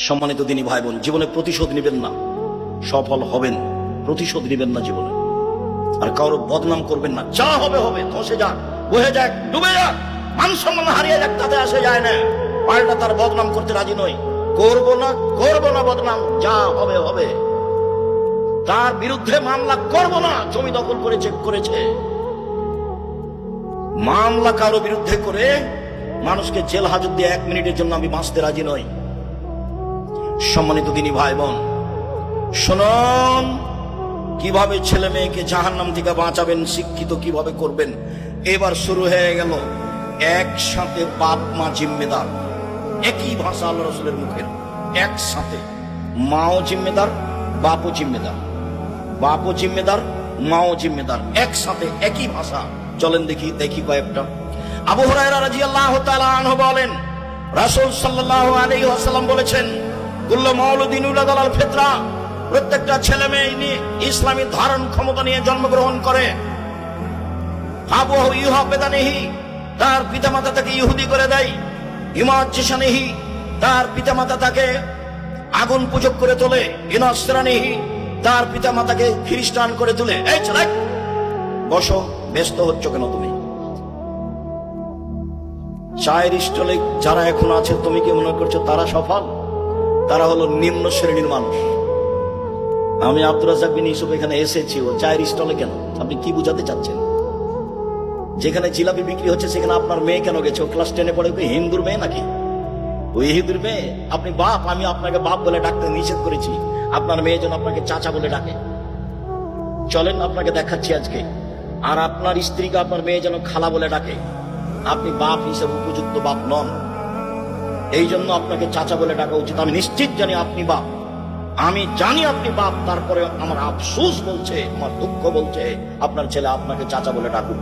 সম্মানিত দিনী ভাই বোন, জীবনে প্রতিশোধ নেবেন না, সফল হবেন। প্রতিশোধ নেবেন না জীবনে, আর কারো বদনাম করবেন না। যা হবে হবে, ধসে যাক, বহে যাক, ডুবে যাক, মান সম্মান হারিয়ে যাক, তাতে আসে যায় না। পাল্টা তার বদনাম করতে রাজি নই, করবো না বদনাম। যা হবে হবে, তার বিরুদ্ধে মামলা করব না। জমি দখল করে চেক করেছে, মামলা কারো বিরুদ্ধে করে মানুষকে জেল হাজত দিয়ে 1 মিনিটের জন্য আমি বাঁচতে রাজি নই। সম্মানিত দিনী ভাই বোন, শুনুন, কিভাবে ছেলে মেয়েকে জাহান্নাম থেকে বাঁচাবেন, শিক্ষিত কিভাবে করবেন। এবার শুরু হয়ে গেল একসাথে বাপ মা জিম্মেদার। একই ভাষা আল্লাহ রাসূলের মুখের, একসাথে মাও জিম্মেদার, বাপও জিম্মেদার, বাপও জিম্মেদার, মাও জিম্মেদার, একসাথে একই ভাষা। চলেন দেখি কয়েকটা। আবু হুরায়রা রাদিয়াল্লাহু তাআলা আনহু বলেন, রাসূল সাল্লাল্লাহু আলাইহি ওয়াসাল্লাম বলেছেন, কুল্লু মাউলুদিন ইউলাদু আলাল ফিতরা, প্রত্যেকটা ছেলে মেয়ে ইসলামী ধারণ ক্ষমতা নিয়ে জন্মগ্রহণ করে। আবুহু ইউহাবেদানিহি, তার পিতামাতা তাকে ইহুদি করে দেয়। ইমাজ্জিসানিহি, তার পিতামাতা তাকে আগুন পূজক করে তোলে। ইনাসরানিহি, তার পিতামাতাকে খ্রিস্টান করে তোলে। এই ছেলে বসো, ব্যস্ত হচ্ছ কেন তুমি? চায়ের স্টলে যারা এখন আছে, তুমি কি মনে করছো তারা সফল? তারা হলো নিম্ন শ্রেণীর মানুষ। আমি আব্দুর রাজ্জাক বিন ইউসুফ এখানে এসেছি, ও চায়ের স্টলে কেন? আপনি কি বুঝাতে চাচ্ছেন? যেখানে জিলাপি বিক্রি হচ্ছে সেখানে আপনার মেয়ে কেন গেছে? ও ক্লাস 10-এ পড়ে, ওই হিন্দুর মেয়ে নাকি? ওই হিন্দুর মেয়ে। আপনি বাপ, আমি আপনাকে বাপ বলে ডাকতে নিষেধ করেছি, আপনার মেয়ে যেন আপনাকে চাচা বলে ডাকে। চলেন আপনাকে দেখাচ্ছি আজকে। আর আপনার স্ত্রীকে আপনার মেয়ে যেন খালা বলে ডাকে। আপনি বাপ হিসেবে উপযুক্ত বাপ নন, এই জন্য আপনাকে চাচা বলে ডাকা উচিত। আমি নিশ্চিত জানি আপনি বাপ, আমি জানি আপনি বাপ, তারপরে আমার আফসোস বলছে, আমার দুঃখ বলছে আপনার ছেলে আপনাকে চাচা বলে ডাকুক।